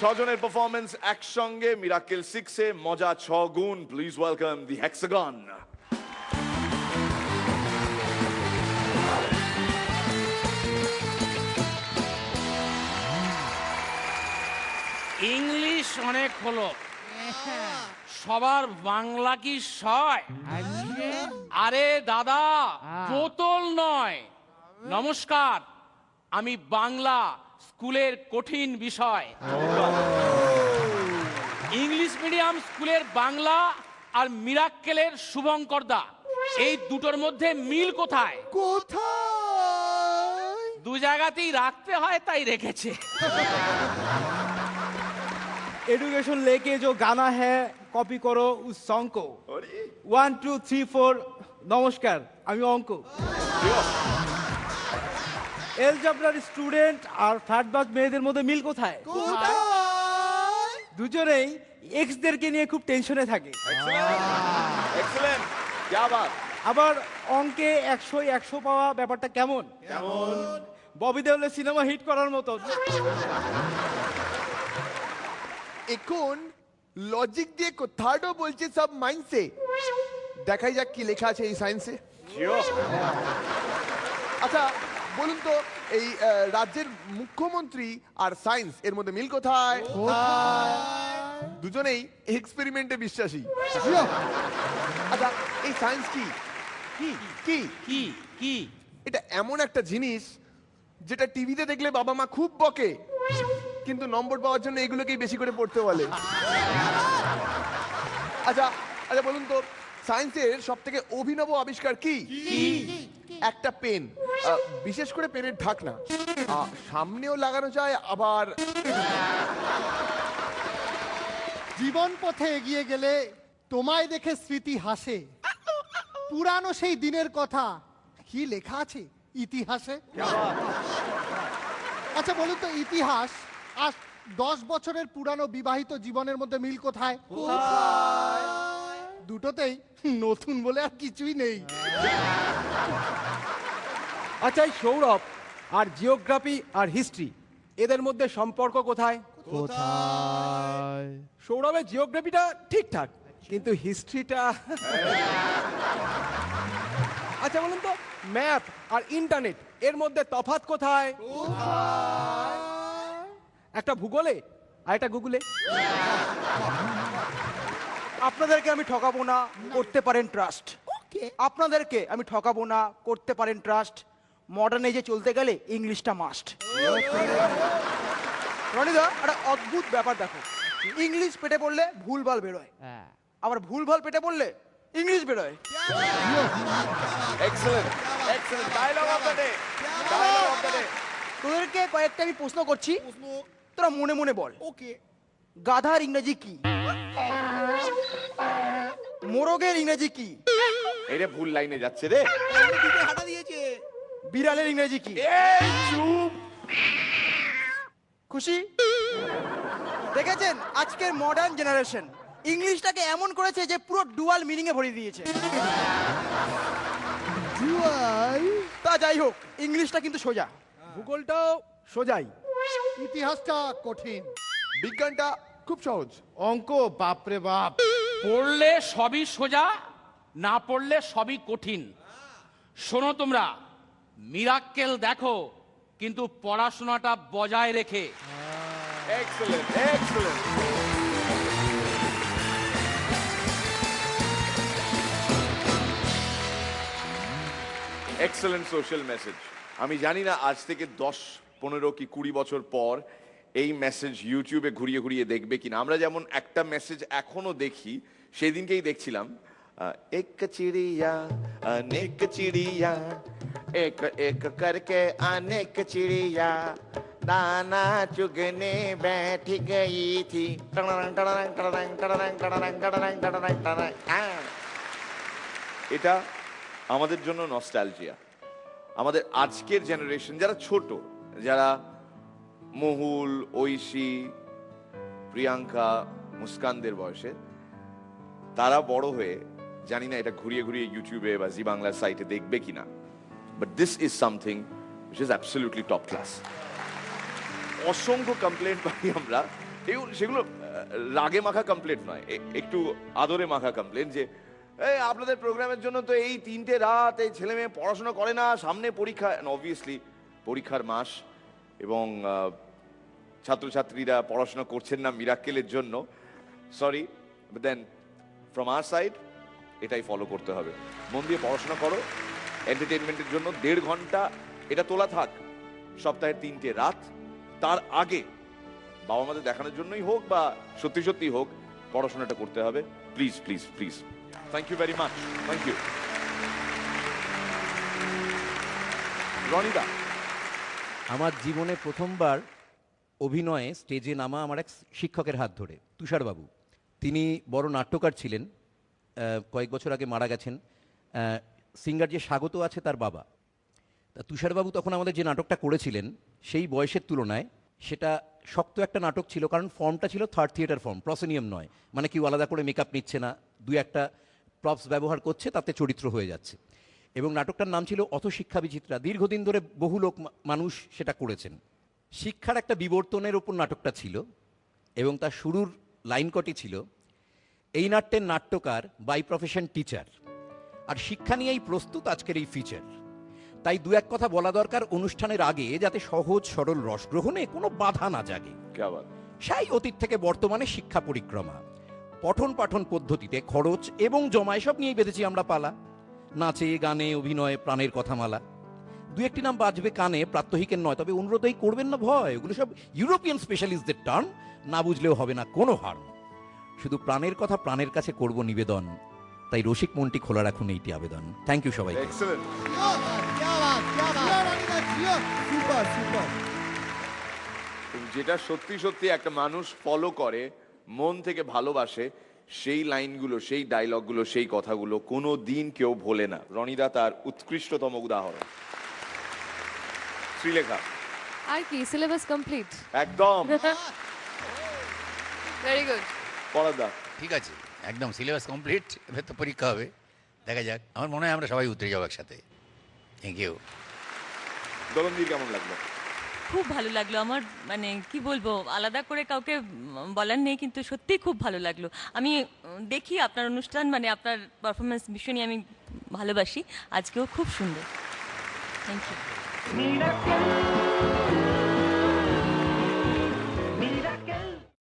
ছজনের performance একসঙ্গে miracle 6 এ মজা 6 গুণ। Please welcome the hexagon. English অনেক হলো, সবার বাংলা কি সয়? আরে দাদা, বোতল নয়। নমস্কার, আমি বাংলা স্কুলের কঠিন বিষয়। ইংলিশ মিডিয়াম স্কুলের বাংলা আর মিরাক্কেলের শুভঙ্কর দা, এই দুটোর মধ্যে মিল কোথায়? দু জায়গাতেই রাখতে হয়, তাই রেখেছে। एडुकेशन लेके जो गाना है कॉपी करो उस सॉन्ग को। 1 2 3 4 নমস্কার, আমি অঙ্ক। এলজেব্রার স্টুডেন্ট আর ফ্ল্যাটবাজ মেয়েদের মধ্যে মিল কোথায়? দুজনেই এক্সদেরকে নিয়ে খুব টেনশনে থাকে। এক্সেলেন্ট, क्या बात। আবার অঙ্কে 100 100 পাওয়া ব্যাপারটা কেমন? ববি দেওলের সিনেমা হিট করার মতো। এখন লজিক দিয়ে কথাটাও বলছে সব মাইন্ডসে। দেখাই যাক কি লেখা আছে এই সায়েন্সে। আচ্ছা বলুন তো, এই রাজ্যের মুখ্যমন্ত্রী আর সায়েন্স এর মধ্যে মিল কোথায়? দুজনেই এক্সপেরিমেন্টে বিশ্বাসী। আচ্ছা এই সায়েন্স কি কি কি কি কি এটা এমন একটা জিনিস যেটা টিভিতে দেখলে বাবা মা খুব বকে, কিন্তু নম্বর পাওয়ার জন্য এগুলোকেই বেশি করে পড়তে বলে। আচ্ছা আচ্ছা বলুন তো, সায়েন্সের সব থেকে অভিনব আবিষ্কার কি? একটা পেন, বিশেষ করে পেনের ঢাকনা সামনেও লাগানো যায়, আবার জীবন পথে এগিয়ে গেলে তোমায় দেখে স্মৃতি হাসে। পুরানো সেই দিনের কথা কি লেখা আছে ইতিহাসে? আচ্ছা বলুন তো, ইতিহাস আর 10 বছরের পুরানো বিবাহিত জীবনের মধ্যে মিল কোথায়? দুটোতেই নতুন বলে আর কিছুই নেই। আচ্ছা এই সৌরভ আর জিওগ্রাফি আর হিস্ট্রি এদের মধ্যে সম্পর্ক কোথায়? সৌরভের জিওগ্রাফিটা ঠিকঠাক, কিন্তু হিস্ট্রিটা। আচ্ছা বলুন তো, ম্যাপ আর ইন্টারনেট এর মধ্যে তফাৎ কোথায়? একটা ভূগোলে আর একটা গুগলে। আপনাদেরকে আমি ঠকাবো না, করতে পারেন ট্রাস্ট। আপনাদেরকে আমি ঠকাবো না, করতে পারেন ট্রাস্ট। মডার্ন এজে চলতে গেলে ইংলিশটা মাস্ট। রনিদা, একটা অদ্ভুত ব্যাপার দেখো, ইংলিশ পেটে পড়লে ভুলভাল বেরোয়, আবার ভুলভাল পেটে পড়লে ইংলিশ বেরোয়। Excellent, excellent dialogue of the day, dialogue of the day. তোদেরকে কয়েকটা আমি প্রশ্ন করছি, তোরা মনে মনে বল। গাধার ইংরেজি কি? মোরগের ইংরেজি কি? এটা ভুল লাইনে যাচ্ছে রে। বিড়ালের ইংরেজি কি? খুশি? দেখেছেন আজকের মডার্ন জেনারেশন ইংলিশটাকে এমন করেছে যে পুরো ডুয়াল মিনিং এ ভরিয়ে দিয়েছে। তা যাই হোক, ইংলিশটা কিন্তু সোজা, ভূগোলটাও সোজাই, ইতিহাসটা কঠিন, বিজ্ঞানটা খুব সহজ, অঙ্ক বাপরে বাপ। পড়লে সবই সোজা, না পড়লে সবই কঠিন। শোনো তোমরা, মিরাক্কেল দেখো, কিন্তু পড়াশোনাটা বজায় রেখে। Excellent, excellent. Excellent social message. আমি জানি না আজ থেকে 10, 15 কি 20 বছর পর এই মেসেজ ইউটিউবে ঘুরিয়ে ঘুরিয়ে দেখবে কিনা। আমরা যেমন একটা মেসেজ এখনো দেখি, সেদিনকেই দেখছিলাম, এক চিড়িয়া অনেক চিড়িয়া, এক এক করকে অনেক চিড়িয়া दाना चुगने बैठ गई थी। এটা আমাদের জন্য নস্টালজিয়া। আমাদের আজকের জেনারেশন যারা ছোট, যারা মহুল, ঐশী, প্রিয়াঙ্কা, মুস্কানদের বয়সে, তারা বড় হয়ে জানি না এটা ঘুরিয়ে ঘুরিয়ে ইউটিউবে বা জি বাংলার সাইটে দেখবে কিনা, but this is something which is absolutely top class. অসংখ্য কমপ্লেন্ট পাই আমরা, সেগুলো রাগে মাখা কমপ্লেন্ট নয়, একটু আদরে মাখা কমপ্লেন্ট যে এই আপনাদের প্রোগ্রামের জন্য তো এই 3টে রাত, এই ছেলে মেয়ে পড়াশোনা করে না, সামনে পরীক্ষা, অবভিয়াসলি পরীক্ষার মাস, এবং ছাত্রছাত্রীরা পড়াশোনা করছেন না মিরাক্কেলের জন্য, sorry, but then from our side এটাই ফলো করতে হবে। মন দিয়ে পড়াশোনা করো, এন্টারটেনমেন্টের জন্য 1.5 ঘন্টা এটা তোলা থাক, সপ্তাহে 3টে রাত, তার আগে বাবা মাদের দেখানোর জন্যই হোক বা সত্যি সত্যি হোক পড়াশোনাটা করতে হবে। Please please please, thank you very much, thank you. রনিদা, আমার জীবনে প্রথমবার অভিনয়ে স্টেজে নামা আমার এক শিক্ষকের হাত ধরে, তুষারবাবু। তিনি বড় নাট্যকার ছিলেন, কয়েক বছর আগে মারা গেছেন। সিঙ্গার যে স্বাগত আছে তার বাবা। তা তুষারবাবু তখন আমাদের যে নাটকটা করেছিলেন সেই বয়সের তুলনায় সেটা শক্ত একটা নাটক ছিল, কারণ ফর্মটা ছিল থার্ড থিয়েটার ফর্ম, প্রসেনিয়াম নয়, মানে কেউ আলাদা করে মেকআপ নিচ্ছে না, 2-1টা প্রপস ব্যবহার করছে, তাতে চরিত্র হয়ে যাচ্ছে। এবং নাটকটার নাম ছিল অথ শিক্ষা বিচিত্রা। দীর্ঘদিন ধরে বহু লোক মানুষ সেটা করেছেন। শিক্ষার একটা বিবর্তনের ওপর নাটকটা ছিল, এবং তার শুরুর লাইন কটি ছিল, এই নাট্যের নাট্যকার বাই প্রফেশন টিচার, আর শিক্ষা নিয়েই প্রস্তুত আজকের এই ফিচার। তাই 2-1 কথা বলা দরকার অনুষ্ঠানের আগে, যাতে সহজ সরল রসগ্রহণে কোনো বাধা না জাগে। কে আবার? সেই অতীত থেকে বর্তমানে শিক্ষা পরিক্রমা, পঠন পাঠন পদ্ধতিতে খরচ এবং জমা এসব নিয়েই বেঁধেছি আমরা পালা। নাচে গানে অভিনয়ে প্রাণের কথামালা। 2-1টি নাম বাজবে কানে, প্রাত্যহিকের নয়, তবে অনুরোধই করবেন না ভয়, ওগুলো সব ইউরোপিয়ান স্পেশালিস্টদের টার্ম, না বুঝলেও হবে না কোনো হার্ম। শুধু প্রাণের কথা প্রাণের কাছে করব নিবেদন, তাই রসিক মনটি খোলা রাখুন এইটি আবেদন। থ্যাংক ইউ সবাই। এক্সেলেন্ট। Super super. যেটা সত্যি সত্যি একটা মানুষ ফলো করে, মন থেকে ভালোবাসে, সেই লাইনগুলো, সেই ডায়লগগুলো, সেই কথাগুলো কোনো দিন কেউ ভোলে না। রনিদা তার উৎকৃষ্টতম উদাহরণ। শ্রীলেখা, আর কি সিলেবাস কমপ্লিট? একদম। Very good. পরাদা, ঠিক আছে, একদম সিলেবাস কমপ্লিট, এবার তো পরীক্ষা হবে, দেখা যাক। আমার মনে হয় আমরা সবাই উতরে যাবো একসাথে। Thank you. দলনদীর কেমন লাগলো? খুব ভালো লাগলো আমার, মানে কি বলবো, আলাদা করে কাউকে বলার নেই, কিন্তু সত্যিই খুব ভালো লাগলো। আমি দেখি আপনার অনুষ্ঠান, মানে আপনার পারফরমেন্স ভীষণই আমি ভালোবাসি, আজকেও খুব সুন্দর। Thank you.